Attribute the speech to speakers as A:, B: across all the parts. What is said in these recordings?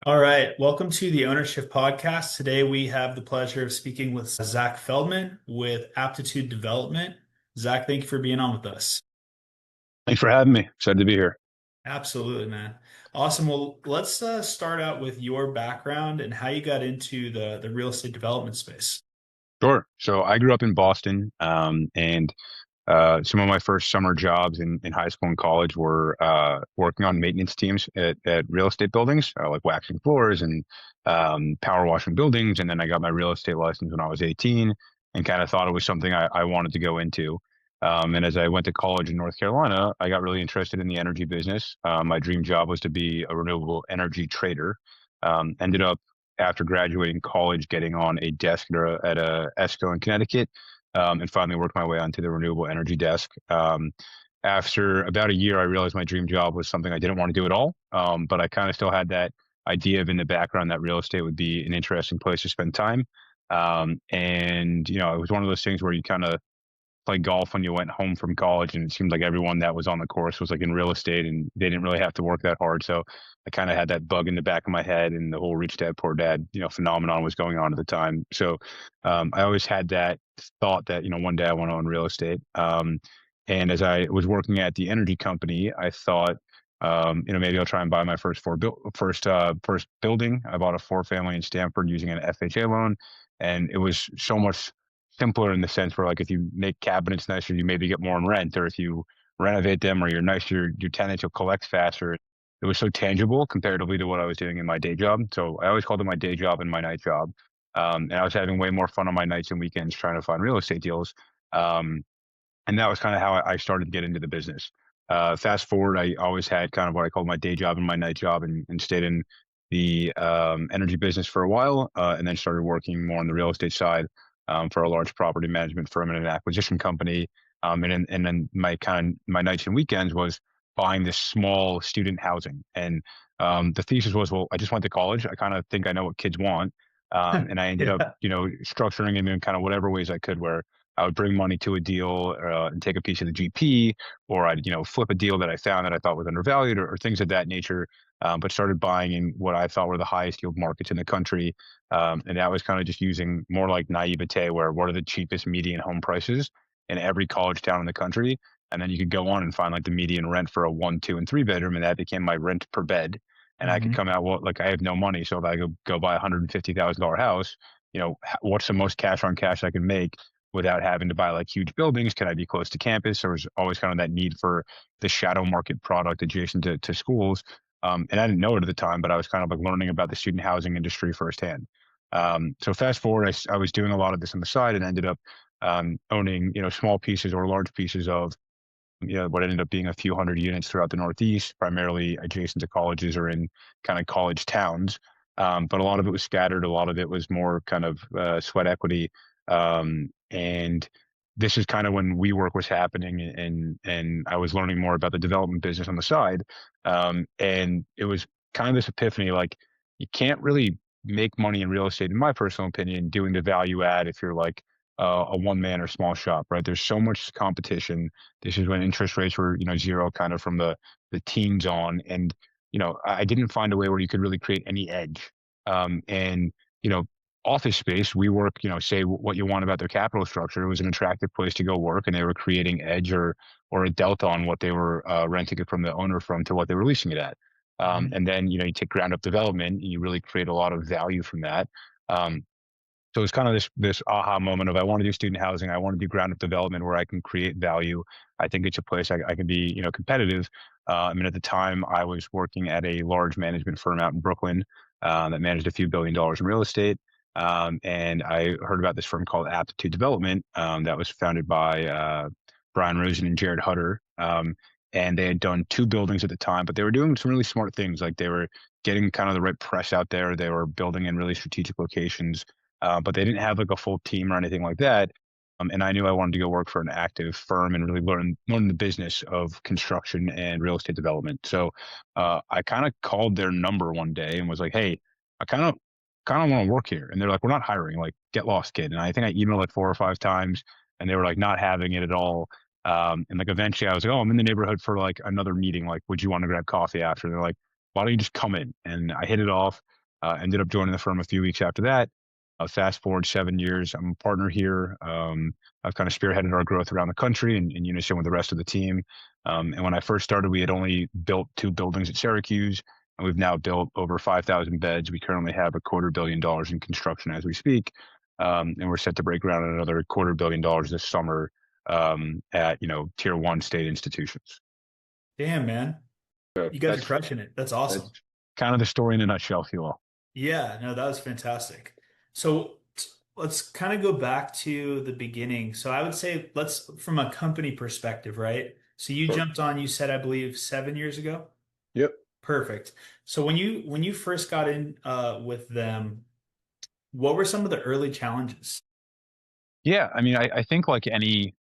A: All right, welcome to the Ownership Podcast. Today we have the pleasure of speaking with Zach Feldman with Aptitude Development. Zach, thank you for being on with us.
B: Thanks for having me. Excited to be here.
A: Absolutely, man. Awesome. Well, let's start out with your background and how you got into the real estate development space.
B: Sure. So I grew up in Boston, and some of my first summer jobs in high school and college were working on maintenance teams at real estate buildings, like waxing floors and power washing buildings. And then I got my real estate license when I was 18 and kind of thought it was something I wanted to go into. And as I went to college in North Carolina, I got really interested in the energy business. My dream job was to be a renewable energy trader. Ended up after graduating college, getting on a desk at a ESCO in Connecticut, and finally worked my way onto the renewable energy desk. After about a year, I realized my dream job was something I didn't want to do at all. But I kind of still had that idea of in the background that real estate would be an interesting place to spend time. And it was one of those things where you kind of play golf when you went home from college, and it seemed like everyone that was on the course was like in real estate, and they didn't really have to work that hard. So I kind of had that bug in the back of my head, and the whole rich dad poor dad phenomenon was going on at the time. So I always had that thought that one day I want to own real estate. And as I was working at the energy company, I thought. Maybe I'll try and buy my first building. I bought a four-family in Stamford using an FHA loan, and it was so much simpler in the sense where, like, if you make cabinets nicer, you maybe get more in rent, or if you renovate them or you're nicer, your tenants will collect faster. It was so tangible comparatively to what I was doing in my day job. So I always called it my day job and my night job. And I was having way more fun on my nights and weekends trying to find real estate deals. Um, and that was kind of how I started to get into the business. Fast forward, I always had kind of what I call my day job and my night job, and stayed in the energy business for a while, and then started working more on the real estate side, for a large property management firm and an acquisition company. And then my nights and weekends was buying this small student housing. And the thesis was, well, I just went to college. I kind of think I know what kids want. And I ended up,
A: Yeah.
B: structuring it in kind of whatever ways I could, where I would bring money to a deal, and take a piece of the GP, or I'd, flip a deal that I found that I thought was undervalued, or things of that nature. But started buying in what I thought were the highest yield markets in the country. And that was kind of just using more like naivete, where what are the cheapest median home prices in every college town in the country. And then you could go on and find like the median rent for a one, two, and three bedroom, and that became my rent per bed. And I could
A: Mhm.
B: come out, well, like, I have no money, so if I go buy $150,000 house, what's the most cash on cash I can make without having to buy like huge buildings? Can I be close to campus? There was always kind of that need for the shadow market product adjacent to schools. And I didn't know it at the time, but I was kind of like learning about the student housing industry firsthand. So fast forward, I was doing a lot of this on the side, and ended up owning small pieces or large pieces of what ended up being a few hundred units throughout the Northeast, primarily adjacent to colleges or in kind of college towns. But a lot of it was scattered. A lot of it was more kind of sweat equity. And this is kind of when WeWork was happening, and I was learning more about the development business on the side. And it was kind of this epiphany, like, you can't really make money in real estate, in my personal opinion, doing the value add if you're like a one man or small shop, right? There's so much competition. This is when interest rates were, zero kind of from the teens on. And, I didn't find a way where you could really create any edge. And, you know, office space, we work, say what you want about their capital structure. It was an attractive place to go work, and they were creating edge or a delta on what they were renting it from the owner from to what they were leasing it at.
A: Mhm.
B: And then, you take ground up development, and you really create a lot of value from that. Um, so it's kind of this aha moment of, I want to do student housing. I want to do ground up development where I can create value. I think it's a place I can be, competitive. I mean, at the time, I was working at a large management firm out in Brooklyn, that managed a few $1 billion in real estate. And I heard about this firm called Aptitude Development, that was founded by Brian Rosen and Jared Hutter. And they had done two buildings at the time, but they were doing some really smart things. Like, they were getting kind of the right press out there. They were building in really strategic locations, but they didn't have like a full team or anything like that. And I knew I wanted to go work for an active firm and really learn the business of construction and real estate development. So I kind of called their number one day and was like, "Hey, I kind of want to work here." And they're like, "We're not hiring. Like, get lost, kid." And I think I emailed like four or five times, and they were like not having it at all. And like eventually, I was like, "Oh, I'm in the neighborhood for like another meeting. Like, would you want to grab coffee after?" And they're like, why don't you just come in? And I hit it off. Ended up joining the firm a few weeks after that. Fast forward 7 years, I'm a partner here. I've kind of spearheaded our growth around the country in unison with the rest of the team. And when I first started, we had only built 2 buildings at Syracuse, and we've now built over 5,000 beds. We currently have $250 million in construction as we speak, and we're set to break ground on another $250 million this summer at tier one state institutions.
A: Damn, man.
B: So
A: You guys are crushing it. That's
B: that's
A: awesome.
B: kind of the story in a nutshell, if you will.
A: Yeah, no, that was fantastic. So let's kind of go back to the beginning. So I would say let's from a company perspective, right? So you
B: Sure.
A: jumped on, you said, I believe 7 years ago.
B: Yep.
A: Perfect. So when you first got in with them, what were some of the early challenges?
B: Yeah, I mean, I think like any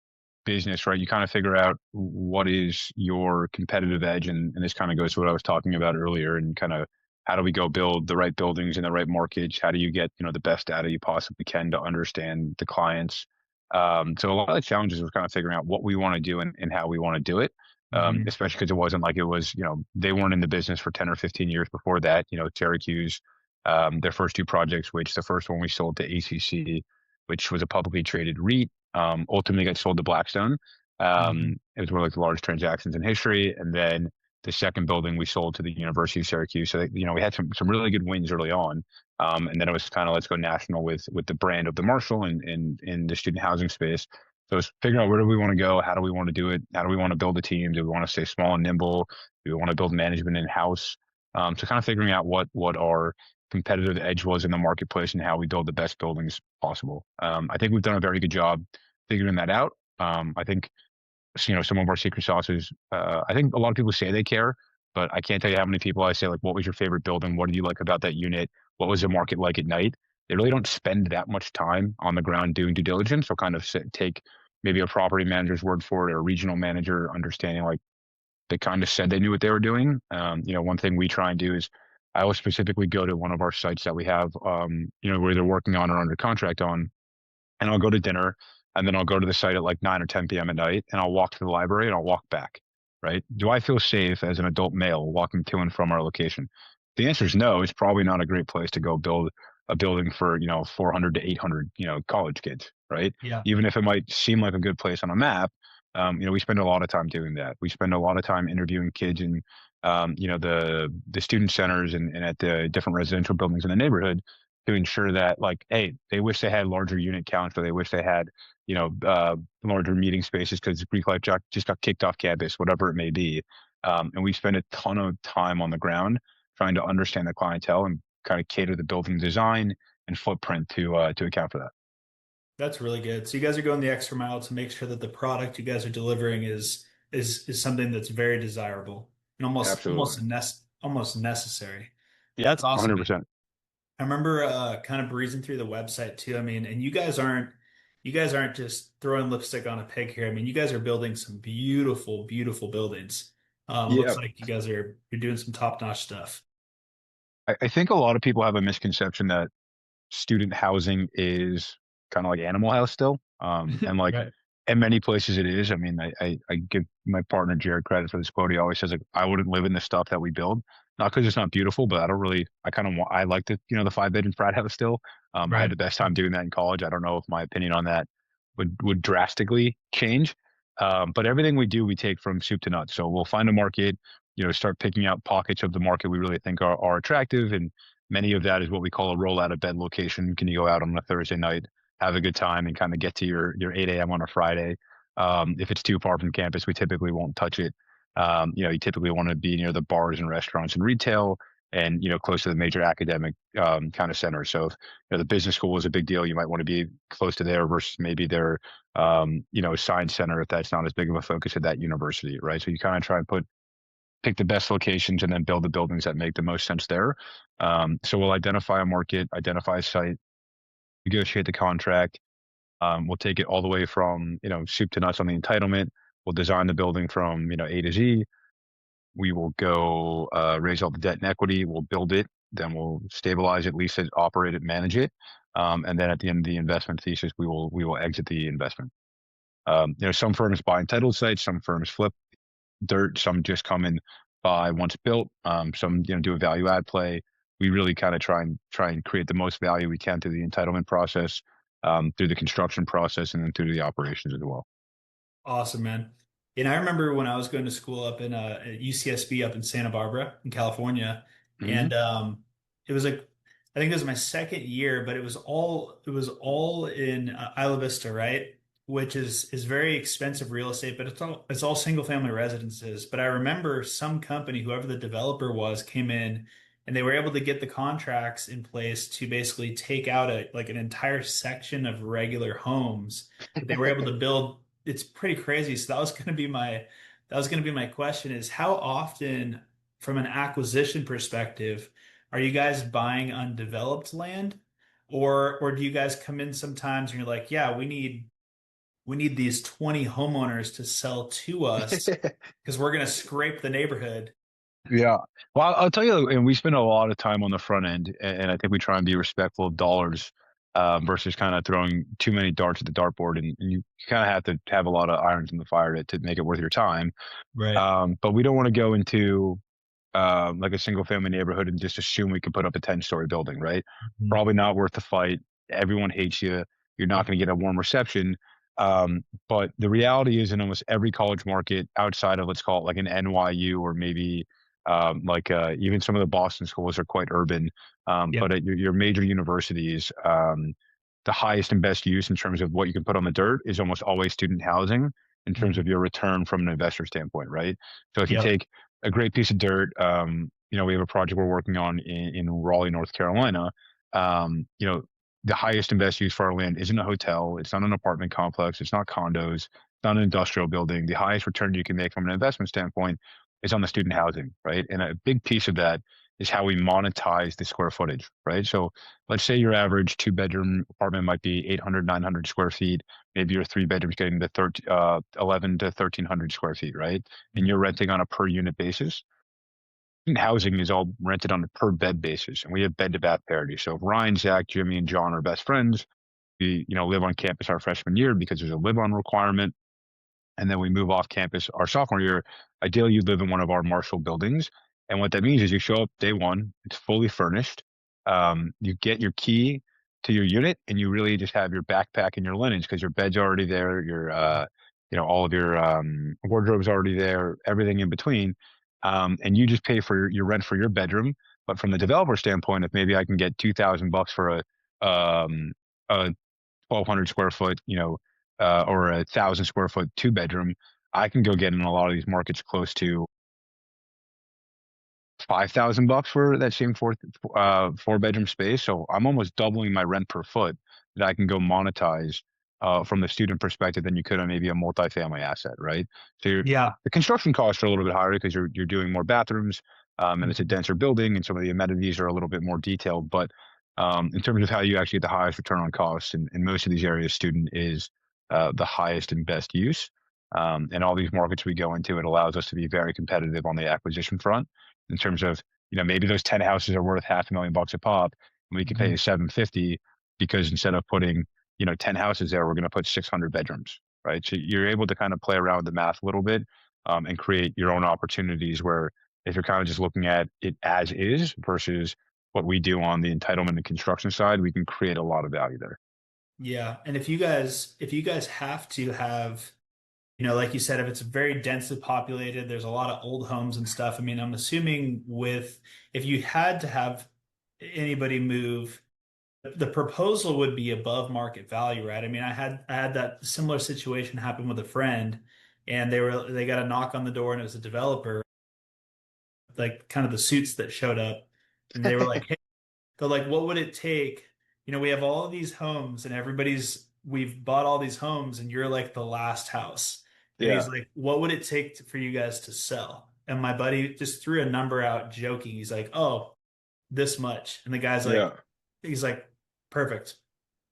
B: business, right? You kind of figure out what is your competitive edge, and this kind of goes to what I was talking about earlier, and kind of how do we go build the right buildings in the right markets? How do you get the best data you possibly can to understand the clients? So a lot of the challenges was kind of figuring out what we want to do and how we want to do it.
A: Hmm.
B: Especially because it wasn't like it was, they weren't in the business for 10 or 15 years before that. Syracuse, their first 2 projects, which the first one we sold to ACC, which was a publicly traded REIT, ultimately got sold to Blackstone.
A: Hmm.
B: It was one of like the largest transactions in history. And then the second building we sold to the University of Syracuse. So we had some really good wins early on. And then it was kind of let's go national with the brand of the Marshall and in the student housing space. So it's figuring out where do we want to go, how do we want to do it, how do we want to build a team, do we want to stay small and nimble, do we want to build management in house? So kind of figuring out what our competitive edge was in the marketplace and how we build the best buildings possible. I think we've done a very good job figuring that out. I think some of our secret sauces. I think a lot of people say they care, but I can't tell you how many people I say like, "What was your favorite building? What did you like about that unit? What was the market like at night?" They really don't spend that much time on the ground doing due diligence. So kind of take maybe a property manager's word for it or a regional manager understanding like they kind of said they knew what they were doing. One thing we try and do is I will specifically go to one of our sites that we have, where they're working on or under contract on, and I'll go to dinner, and then I'll go to the site at like 9 or 10 p.m. at night, and I'll walk to the library and I'll walk back. Right? Do I feel safe as an adult male walking to and from our location? The answer is no. It's probably not a great place to go build a building for 400 to 800 college kids. Right?
A: Yeah,
B: Even if it might seem like a good place on a map, we spend a lot of time doing that. We spend a lot of time interviewing kids in the student centers and at the different residential buildings in the neighborhood to ensure that like, hey, they wish they had larger unit counts, or they wish they had, larger meeting spaces because Greek Life just got kicked off campus, whatever it may be. And we spend a ton of time on the ground trying to understand the clientele and kind of cater the building design and footprint to account for that.
A: that's really good. So you guys are going the extra mile to make sure that the product you guys are delivering is something that's very desirable and
B: Absolutely.
A: almost necessary.
B: Yeah,
A: That's awesome, man.
B: 100%.
A: I remember kind of breezing through the website too. I mean, and you guys aren't just throwing lipstick on a pig here. I mean, you guys are building some beautiful, beautiful buildings. Looks
B: Yeah.
A: like you're doing some top-notch stuff.
B: I think a lot of people have a misconception that student housing is kind of like Animal House still. And like
A: Right.
B: in many places it is. I mean, I give my partner Jared credit for this quote. He always says like, I wouldn't live in the stuff that we build. Not because it's not beautiful, but I kind of want, I like the 5 bedroom frat house still. I had
A: Right.
B: the best time doing that in college. I don't know if my opinion on that would drastically change. But everything we do, we take from soup to nuts. So we'll find a market, start picking out pockets of the market we really think are attractive. And many of that is what we call a roll out of bed location. Can you go out on a Thursday night, have a good time, and kind of get to your 8 a.m. on a Friday? If it's too far from campus, we typically won't touch it. You typically want to be near the bars and restaurants and retail, and close to the major academic kind of centers. So if the business school is a big deal, you might want to be close to there versus maybe their science center if that's not as big of a focus at that university, right? So you kind of try and pick the best locations and then build the buildings that make the most sense there. So we'll identify a market, identify a site, negotiate the contract. We'll take it all the way from, soup to nuts on the entitlement. We'll design the building from, A to Z. We will go raise all the debt and equity. We'll build it. Then we'll stabilize it, lease it, operate it, manage it. And then at the end of the investment thesis, we will exit the investment. Some firms buy entitled sites, some firms flip dirt, some just come in buy once built. Some, do a value add play. We really kind of try and create the most value we can through the entitlement process, through the construction process, and then through the operations as well.
A: Awesome, man. And I remember when I was going to school up in at UCSB up in Santa Barbara in California,
B: Hmm.
A: and it was like I think it was my second year, but it was all in Isla Vista, right? Which is very expensive real estate, but it's all single family residences. But I remember some company, whoever the developer was, came in and they were able to get the contracts in place to basically take out an entire section of regular homes that they were able to build. It's pretty crazy. So that was going to be my question is how often from an acquisition perspective are you guys buying undeveloped land, or do you guys come in sometimes and you're like, yeah, we need these 20 homeowners to sell to us because we're going to scrape the neighborhood.
B: Yeah. Well, I'll tell you, and we spend a lot of time on the front end, and I think we try and be respectful of dollars, versus kind of throwing too many darts at the dartboard. And you kind of have to have a lot of irons in the fire to make it worth your time.
A: Right.
B: But we don't want to go into like a single family neighborhood and just assume we could put up a 10-story building, right?
A: Mhm.
B: Probably not worth the fight. Everyone hates you. You're not going to get a warm reception. But the reality is in almost every college market outside of, let's call it like an NYU, or maybe like even some of the Boston schools are quite urban.
A: Yep.
B: But at your major universities, the highest and best use in terms of what you can put on the dirt is almost always student housing in terms
A: Mhm.
B: of your return from an investor standpoint, right? So if you
A: Yep.
B: take a great piece of dirt. We have a project we're working on in Raleigh, North Carolina. The highest and best use for our land isn't a hotel. It's not an apartment complex. It's not condos. It's not an industrial building. The highest return you can make from an investment standpoint is on the student housing, right? And a big piece of that is how we monetize the square footage, right? So let's say your average two-bedroom apartment might be 800, 900 square feet. Maybe your three bedrooms getting to 11 to 1300 square feet, right? And
A: Mhm.
B: you're renting on a per unit basis. Housing is all rented on a per bed basis, and we have bed to bath parity. So if Ryan, Zach, Jimmy, and John are best friends, we live on campus our freshman year because there's a live on requirement, and then we move off campus our sophomore year. Ideally, you live in one of our Marshall buildings, and what that means is you show up day one, it's fully furnished. You get your key to your unit, and you really just have your backpack and your linens because your bed's already there, your all of your wardrobe's already there, everything in between, and you just pay for your rent for your bedroom. But from the developer standpoint, if maybe I can get $2,000 for a 1,200 square foot, or 1,000 square foot two-bedroom, I can go get in a lot of these markets close to $5,000 for that same four-bedroom space. So I'm almost doubling my rent per foot that I can go monetize from the student perspective than you could on maybe a multifamily asset, right? So
A: Yeah.
B: the construction costs are a little bit higher because you're doing more bathrooms, and it's a
A: Mhm.
B: denser building, and some of the amenities are a little bit more detailed. But in terms of how you actually get the highest return on costs, in most of these areas, student is the highest and best use. And all these markets we go into, it allows us to be very competitive on the acquisition front in terms of, maybe those 10 houses are worth $500,000 a pop, and we can pay you
A: Mhm.
B: 750 because instead of putting, 10 houses there, we're going to put 600 bedrooms, right? So you're able to kind of play around with the math a little bit, and create your own opportunities where if you're kind of just looking at it as is versus what we do on the entitlement and construction side, we can create a lot of value there.
A: Yeah. And if you guys have to have, like you said, if it's very densely populated, there's a lot of old homes and stuff. I mean, I'm assuming if you had to have anybody move, the proposal would be above market value, right? I mean, I had that similar situation happen with a friend, and they got a knock on the door, and it was a developer, like kind of the suits that showed up, and they were like, "Hey," they're like, "What would it take? We have all of these homes, and we've bought all these homes, and you're like the last house." And he's
B: Yeah,
A: like, "What would it take for you guys to sell?" And my buddy just threw a number out, joking. He's like, "Oh, this much," and the guy's like,
B: yeah.
A: he's like, "Perfect.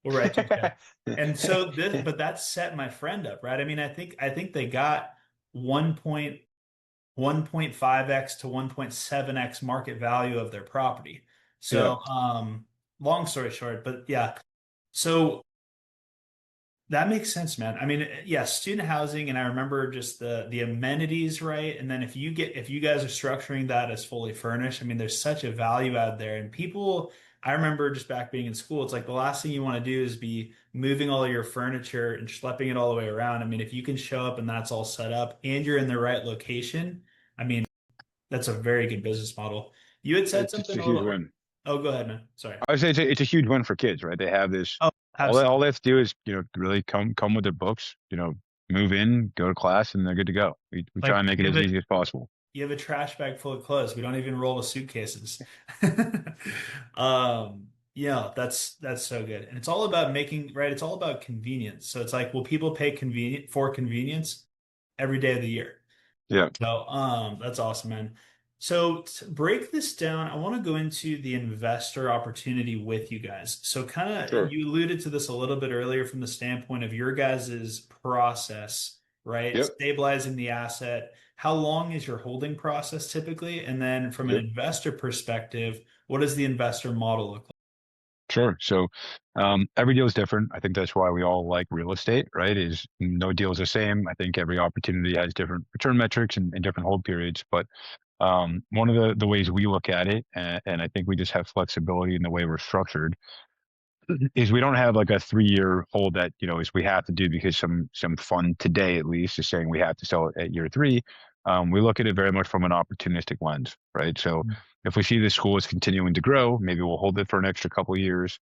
A: We'll write to you guys." And so but that set my friend up, right? I mean, I think they got 1.5x to 1.7x market value of their property.
B: Yeah.
A: So, long story short, but yeah. So That makes sense, man. I mean, yeah, student housing, and I remember just the amenities, right? And then if you guys are structuring that as fully furnished, I mean, there's such a value out there. And people, I remember just back being in school, it's like the last thing you want to do is be moving all of your furniture and schlepping it all the way around. I mean, if you can show up and that's all set up and you're in the right location, I mean, that's a very good business model. You had said
B: It's
A: something
B: a
A: a
B: huge
A: little.
B: win.
A: Oh, go ahead, man. Sorry.
B: I would say it's a huge win for kids, right? They have this.
A: Oh,
B: All they
A: absolutely.
B: have to do is really come with their books, move in, go to class, and they're good to go. We try
A: Like
B: and make it as easy as possible.
A: you have a trash bag full of clothes. We don't even roll with suitcases. Yeah, that's so good. And it's all about making, right? It's all about convenience. So it's like, will people pay convenient for convenience every day of the year?
B: Yeah,
A: So, that's awesome, man. So to break this down, I want to go into the investor opportunity with you guys. So kind of
B: sure.
A: you alluded to this a little bit earlier from the standpoint of your guys' process, right?
B: Yep,
A: Stabilizing the asset. How long is your holding process typically? And then from an
B: yep.
A: investor perspective, what does the investor model look
B: Sure. So every deal is different. I think that's why we all like real estate, right? Is no deal is the same. I think every opportunity has different return metrics and different hold periods. But one of the ways we look at it, and I think we just have flexibility in the way we're structured, is we don't have like a 3 year hold that is we have to do because some fund today at least is saying we have to sell it at year three. We look at it very much from an opportunistic lens, right? So
A: like?
B: if we see the school is continuing to grow, maybe we'll hold it for an extra couple of years,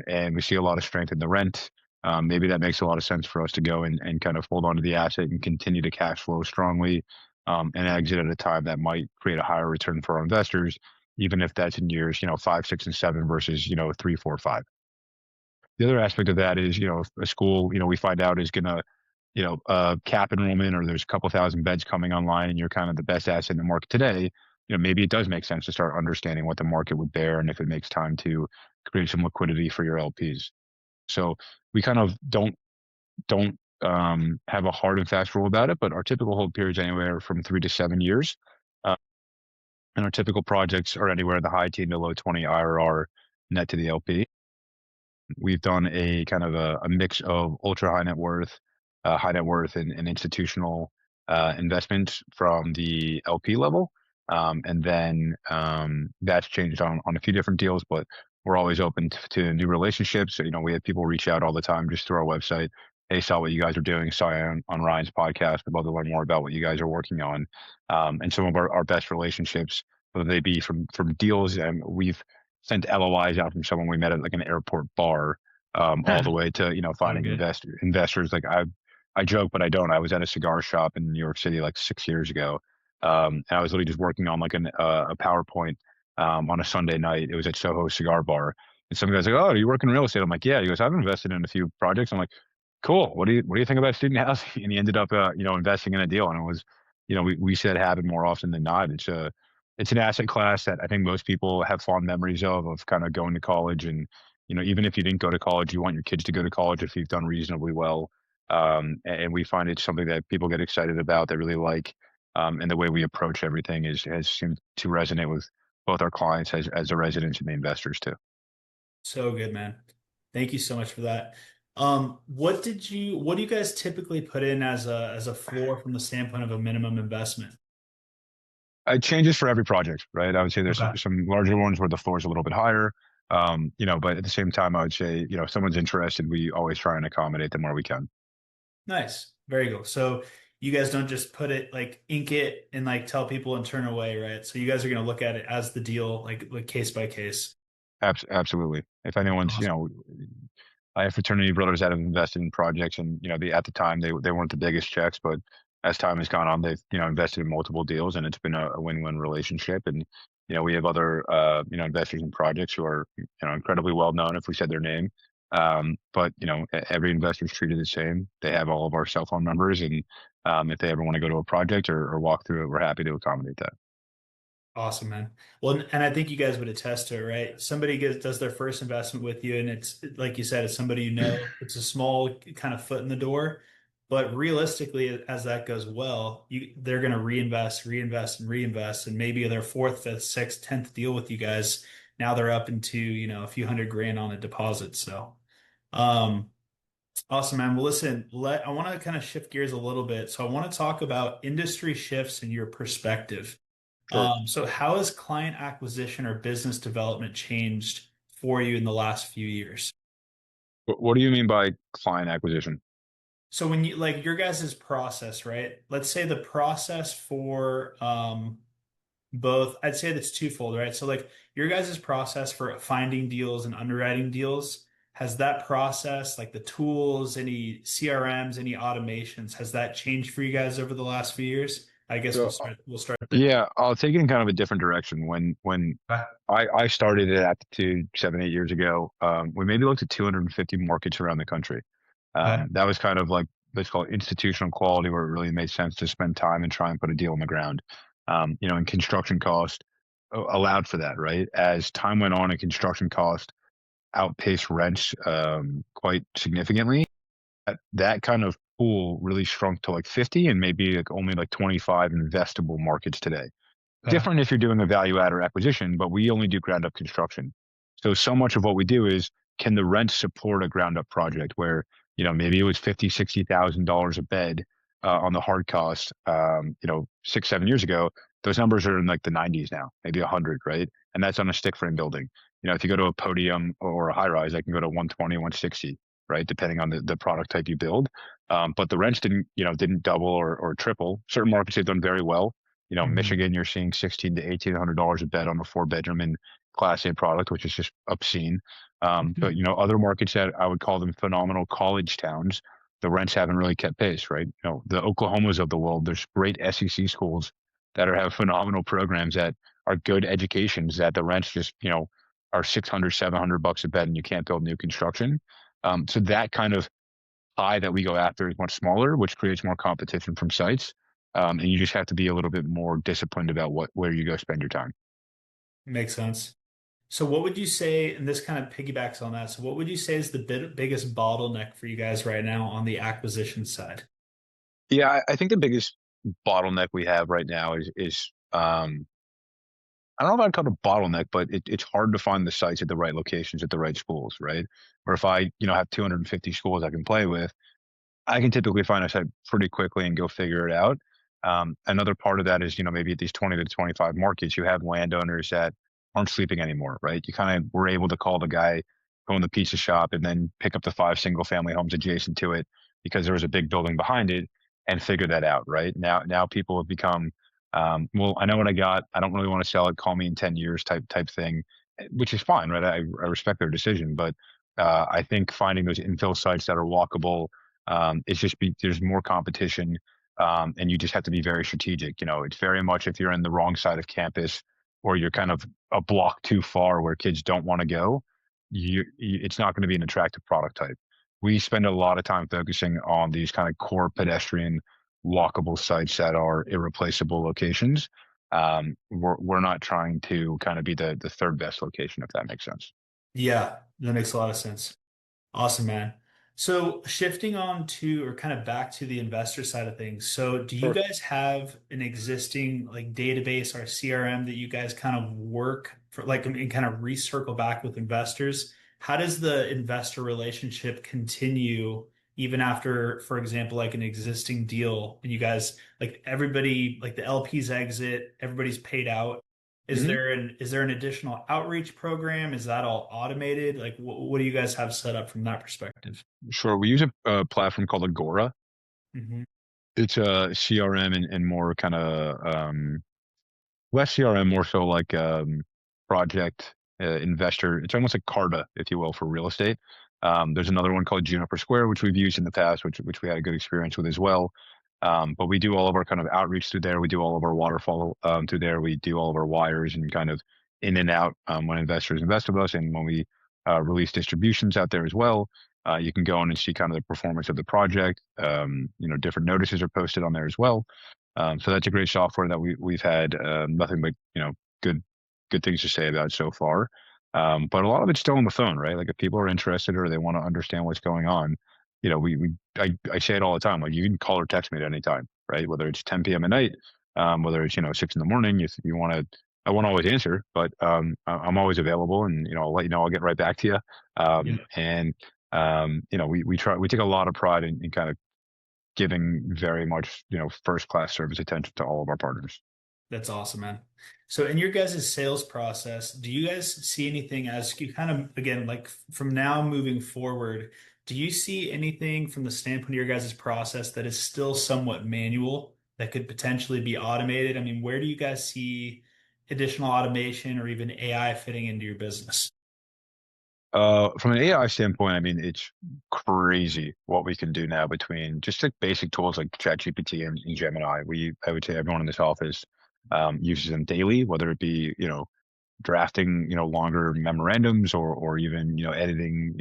B: and we see a lot of strength in the rent. Maybe that makes a lot of sense for us to go and kind of hold on to the asset and continue to cash flow strongly, and exit at a time that might create a higher return for our investors, even if that's in years, 5, 6, and 7 versus, 3, 4, 5. The other aspect of that is, if a school, we find out is going to, cap enrollment, or there's a couple thousand beds coming online and you're kind of the best asset in the market today, maybe it does make sense to start understanding what the market would bear and if it makes time to create some liquidity for your LPs. So we kind of don't have a hard and fast rule about it, but our typical hold periods anywhere from 3 to 7 years. Uh, and our typical projects are anywhere in the high teen to low 20 IRR net to the LP. We've done a kind of a mix of ultra high net worth and institutional investments from the LP level. And then that's changed on a few different deals, but we're always open to new relationships. So, we have people reach out all the time just through our website. Hey, saw what you guys are doing. Saw you on Ryan's podcast. Would love to learn more about what you guys are working on. And some of our best relationships, whether they be from deals, and we've sent LOIs out from someone we met at like an airport bar, all the way to
A: So
B: finding
A: good.
B: investors. Like I joke, but I don't. I was at a cigar shop in New York City like 6 years ago, and I was literally just working on like a PowerPoint on a Sunday night. It was at Soho Cigar Bar, and some guy's like, "Oh, do you work in real estate?" I'm like, "Yeah." He goes, "I've invested in a few projects." I'm like, "Cool. What do you think about student housing?" And he ended up investing in a deal, and it was we said happen more often than not. It's an asset class that I think most people have fond memories of kind of going to college. And even if you didn't go to college, you want your kids to go to college if you've done reasonably well. And we find it's something that people get excited about, they really like. And the way we approach everything has seemed to resonate with both our clients as the residents and the investors too.
A: So good, man. Thank you so much for that. What do you guys typically put in as a floor from the standpoint of a minimum investment?
B: It changes for every project, right? I would say there's
A: Okay.
B: some larger ones where the floor is a little bit higher. But at the same time, I would say, if someone's interested, we always try and accommodate them where we can.
A: Nice. Very cool. So you guys don't just put it like ink it and like tell people and turn away, right? So you guys are going to look at it as the deal, like case by case.
B: Absolutely. If anyone's,
A: Awesome.
B: I have fraternity brothers that have invested in projects, and at the time they weren't the biggest checks, but as time has gone on, they've invested in multiple deals, and it's been a win-win relationship. And we have other investors in projects who are incredibly well known if we said their name. But every investor is treated the same. They have all of our cell phone numbers, and if they ever want to go to a project or walk through it, we're happy to accommodate that.
A: Awesome, man. Well, and I think you guys would attest to it, right? Somebody does their first investment with you, and it's like you said, it's somebody you know. It's a small kind of foot in the door, but realistically, as that goes well, they're going to reinvest, reinvest, and reinvest, and maybe their fourth, fifth, sixth, 10th deal with you guys. Now they're up into a few hundred grand on a deposit. So, um, Awesome, man. Well, listen, I want to kind of shift gears a little bit. So I want to talk about industry shifts and your perspective.
B: Sure.
A: So how has client acquisition or business development changed for you in the last few years?
B: What do you mean by client acquisition?
A: So when you like your guys' process, right? Let's say the process for both, I'd say that's twofold, right? So like your guys' process for finding deals and underwriting deals, has that process, like the tools, any CRMs, any automations, has that changed for you guys over the last few years? I guess
B: So
A: we'll start there.
B: yeah, I'll take it in kind of a different direction. When
A: Okay.
B: I started at Aptitude 7, 8 years ago, we maybe looked at 250 markets around the country.
A: Okay.
B: That was kind of like let's call it institutional quality, where it really made sense to spend time and try and put a deal on the ground. And construction cost allowed for that, right? As time went on, and construction cost outpaced rents quite significantly. That kind of pool really shrunk to like 50 and maybe like only like 25 investable markets today.
A: Okay.
B: Different if you're doing a value add or acquisition, but we only do ground up construction. So much of what we do is can the rent support a ground up project where, maybe it was 50, $60,000 a bed on the hard cost, 6, 7 years ago. Those numbers are in like the 90s now, maybe 100, right? And that's on a stick frame building. If you go to a podium or a high rise, I can go to 120, 160, right? Depending on the product type you build. But the rents didn't double or triple. Certain markets have done very well.
A: Mhm.
B: Michigan, you're seeing 16 to $1,800 a bed on a 4 bedroom in Class A product, which is just obscene. But other markets that I would call them phenomenal college towns, the rents haven't really kept pace, right? The Oklahomas of the world, there's great SEC schools that have phenomenal programs that are good educations that the rents just, are 600, $700 a bed and you can't build new construction. So that kind of pie that we go after is much smaller, which creates more competition from sites. And you just have to be a little bit more disciplined about where you go spend your time.
A: Makes sense. So what would you say, and this kind of piggybacks on that, so what would you say is the biggest bottleneck for you guys right now on the acquisition side?
B: Yeah, I think the biggest bottleneck we have right now is I don't know if I'd call it a bottleneck, but it's hard to find the sites at the right locations at the right schools, right? Or if I, have 250 schools I can play with, I can typically find a site pretty quickly and go figure it out. Another part of that is, maybe at these 20 to 25 markets, you have landowners that aren't sleeping anymore, right? You kind of were able to call the guy who owned the pizza shop and then pick up the 5 single family homes adjacent to it because there was a big building behind it and figure that out, right? Now people have become, well, I know what I got. I don't really want to sell it. Call me in 10 years type thing, which is fine, right? I respect their decision, but I think finding those infill sites that are walkable, there's more competition, and you just have to be very strategic. It's very much if you're in the wrong side of campus or you're kind of a block too far where kids don't want to go, it's not going to be an attractive product type. We spend a lot of time focusing on these kind of core pedestrian walkable sites that are irreplaceable locations. We're not trying to kind of be the third best location, if that makes sense.
A: Yeah, that makes a lot of sense. Awesome, man. So shifting on to or kind of back to the investor side of things. So do you
B: Sure.
A: guys have an existing like database or CRM that you guys kind of work for like and kind of recircle back with investors? How does the investor relationship continue even after, for example, like an existing deal and you guys like everybody like the LPs exit, everybody's paid out? Is there an additional outreach program? Is that all automated? Like, what do you guys have set up from that perspective?
B: Sure. We use a platform called Agora.
A: Hmm.
B: It's a CRM and more kind of less CRM, more so like project investor. It's almost like Carta, if you will, for real estate. There's another one called Juniper Square, which we've used in the past, which we had a good experience with as well. But we do all of our kind of outreach through there. We do all of our waterfall through there. We do all of our wires and kind of in and out when investors invest with us, and when we release distributions out there as well. You can go in and see kind of the performance of the project. Different notices are posted on there as well. So that's a great software that we've had nothing but good good things to say about so far. But a lot of it's still on the phone, right? Like if people are interested or they want to understand what's going on, I say it all the time. Like you can call or text me at any time, right? Whether it's 10 p.m. at night, whether it's 6 in the morning. If you want to, I won't always answer, but I'm always available, and I'll let you know. I'll get right back to you.
A: Yeah.
B: And We take a lot of pride in kind of giving very much, first class service attention to all of our partners.
A: That's awesome, man. So in your guys' sales process, do you guys see anything as you kind of, again, like from now moving forward, do you see anything from the standpoint of your guys' process that is still somewhat manual that could potentially be automated? I mean, where do you guys see additional automation or even AI fitting into your business?
B: From an AI standpoint, I mean, it's crazy what we can do now between just like basic tools like ChatGPT and Gemini. I would say everyone in this office uses them daily, whether it be, drafting, longer memorandums or even, editing,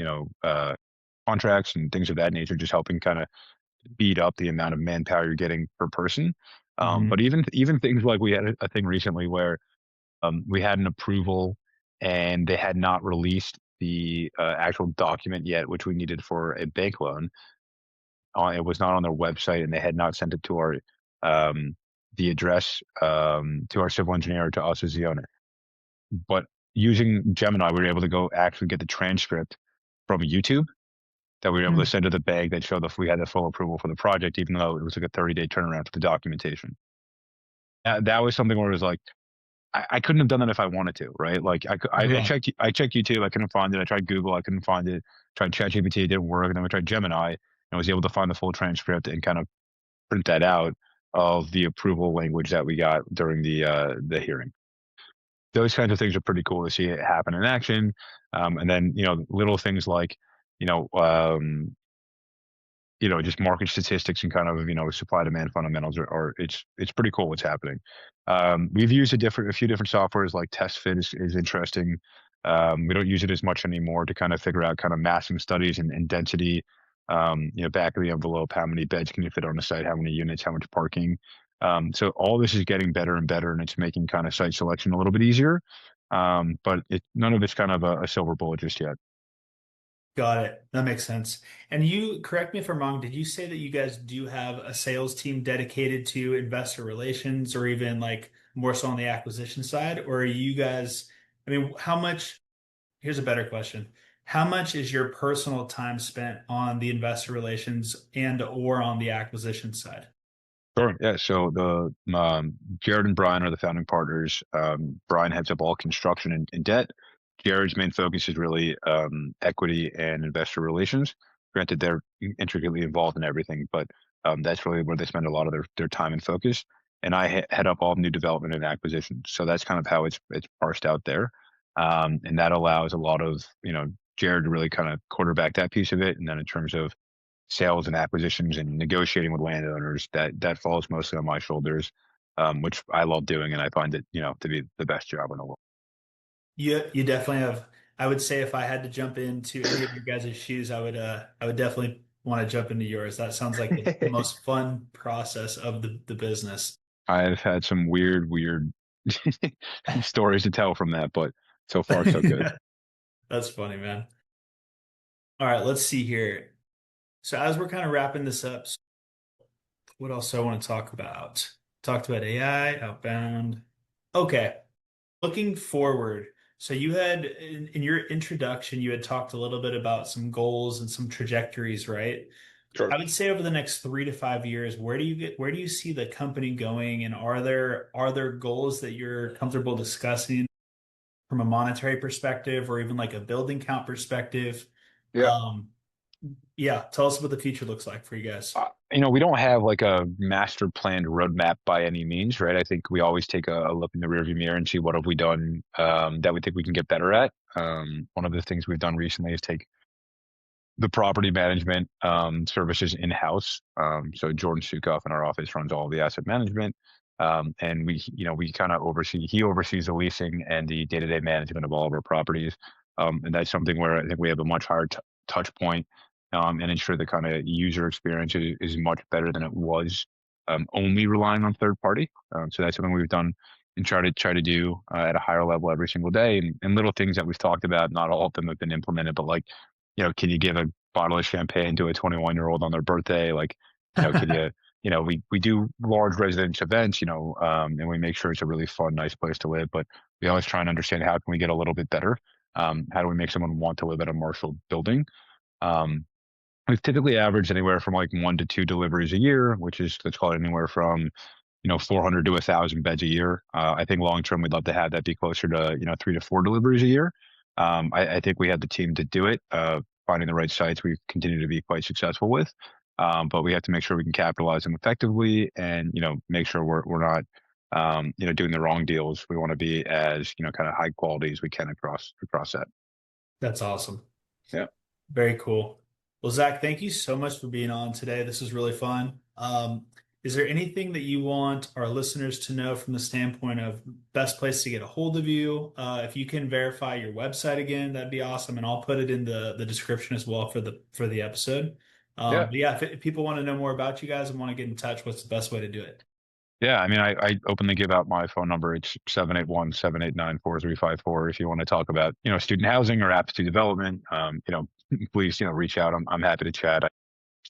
B: contracts and things of that nature, just helping kind of speed up the amount of manpower you're getting per person. But
A: Hmm.
B: even things like we had a thing recently where we had an approval and they had not released the actual document yet, which we needed for a bank loan. It was not on their website, and they had not sent it to our the address to our civil engineer to us as the owner. But using Gemini, we were able to go actually get the transcript from YouTube that we were able to send to the bank that showed that we had the full approval for the project, even though it was like a 30-day turnaround for the documentation. That was something where it was like, I couldn't have done that if I wanted to, right? Like
A: Uh-huh.
B: I checked YouTube, I couldn't find it. I tried Google, I couldn't find it. Tried ChatGPT, it didn't work. And then we tried Gemini and was able to find the full transcript and kind of print that out of the approval language that we got during the hearing. Those kinds of things are pretty cool to see it happen in action. And then, little things like, you know, um, just market statistics and kind of, supply demand fundamentals are it's pretty cool what's happening. We've used a few different softwares like TestFit is interesting. We don't use it as much anymore to kind of figure out kind of massing studies and density. Back of the envelope, how many beds can you fit on the site, how many units, how much parking. So all this is getting better and better, and it's making kind of site selection a little bit easier. But none of it's kind of a silver bullet just yet.
A: Got it. That makes sense. And you, correct me if I'm wrong, did you say that you guys do have a sales team dedicated to investor relations or even like more so on the acquisition side? Or are you guys, I mean, how much, here's a better question. How much is your personal time spent on the investor relations and or on the acquisition side?
B: Sure. Yeah. So the Jared and Brian are the founding partners. Brian heads up all construction and debt. Jared's main focus is really equity and investor relations. Granted, they're intricately involved in everything, but that's really where they spend a lot of their time and focus. And I head up all new development and acquisition. So that's kind of how it's parsed out there. And that allows a lot of, Jared to really kind of quarterback that piece of it. And then in terms of sales and acquisitions and negotiating with landowners, that falls mostly on my shoulders, which I love doing, and I find it, to be the best job in the world.
A: You definitely have, I would say if I had to jump into any of your guys' shoes, I would definitely want to jump into yours. That sounds like the most fun process of the business.
B: I've had some weird stories to tell from that, but so far so good.
A: That's funny, man. All right, let's see here. So as we're kind of wrapping this up, what else do I want to talk about? Talked about AI, outbound. Okay, looking forward. So you had in your introduction, you had talked a little bit about some goals and some trajectories, right?
B: Sure.
A: I would say over the next 3 to 5 years, where do you see the company going? And are there goals that you're comfortable discussing from a monetary perspective or even like a building count perspective?
B: Yeah.
A: Um, yeah, tell us what the future looks like for you guys.
B: We don't have like a master planned roadmap by any means, right? I think we always take a look in the rearview mirror and see what have we done that we think we can get better at. One of the things we've done recently is take the property management services in-house. So Jordan Sukoff in our office runs all the asset management. And we kind of he oversees the leasing and the day-to-day management of all of our properties. And that's something where I think we have a much higher touch point and ensure the kind of user experience is much better than it was only relying on third party. So that's something we've done and try to do at a higher level every single day. And little things that we've talked about, not all of them have been implemented, but like can you give a bottle of champagne to a 21-year-old on their birthday? Like, can you, we do large residence events, and we make sure it's a really fun, nice place to live, but we always try and understand how can we get a little bit better? How do we make someone want to live at a Marshall building? Um, we've typically averaged anywhere from like 1 to 2 deliveries a year, which is, let's call it anywhere from 400 to 1,000 beds a year. I think long term, we'd love to have that be closer to 3 to 4 deliveries a year. I think we have the team to do it. Finding the right sites, we've continued to be quite successful with. But we have to make sure we can capitalize them effectively, and make sure we're not doing the wrong deals. We want to be as kind of high quality as we can across that.
A: That's awesome.
B: Yeah.
A: Very cool. Well, Zach, thank you so much for being on today. This is really fun. Is there anything that you want our listeners to know from the standpoint of best place to get a hold of you? If you can verify your website again, that'd be awesome, and I'll put it in the description as well for the episode.
B: Yeah.
A: But yeah, if people want to know more about you guys and want to get in touch, what's the best way to do it?
B: Yeah, I mean, I openly give out my phone number. It's 781-789-4354. If you want to talk about, student housing or aptitude development, please, reach out. I'm happy to chat. I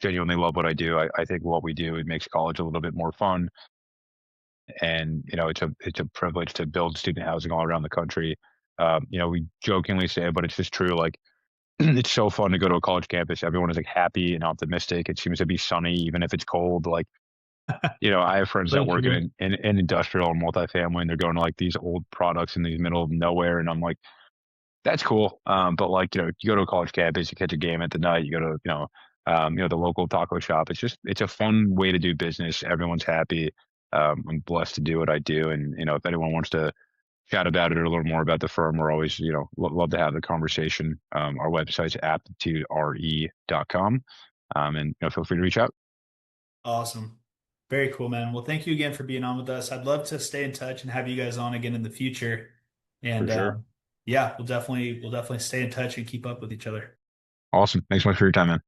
B: genuinely love what I do. I think what we do, it makes college a little bit more fun. And, it's a privilege to build student housing all around the country. We jokingly say, but it's just true. Like, it's so fun to go to a college campus. Everyone is like happy and optimistic. It seems to be sunny, even if it's cold. Like, I have friends that
A: So
B: work
A: true.
B: in industrial and multifamily, and they're going to like these old products in the middle of nowhere, and I'm like, that's cool. But like, you go to a college campus, you catch a game at the night, you go to, the local taco shop. It's a fun way to do business. Everyone's happy. I'm blessed to do what I do, and if anyone wants to chat about it or a little more about the firm, we're always, love to have the conversation. Our website's aptitudere.com, and feel free to reach out
A: Awesome. Very cool, man. Well, thank you again for being on with us. I'd love to stay in touch and have you guys on again in the future.
B: for
A: And
B: sure.
A: yeah, we'll definitely stay in touch and keep up with each other.
B: Awesome. Thanks so much for your time, man.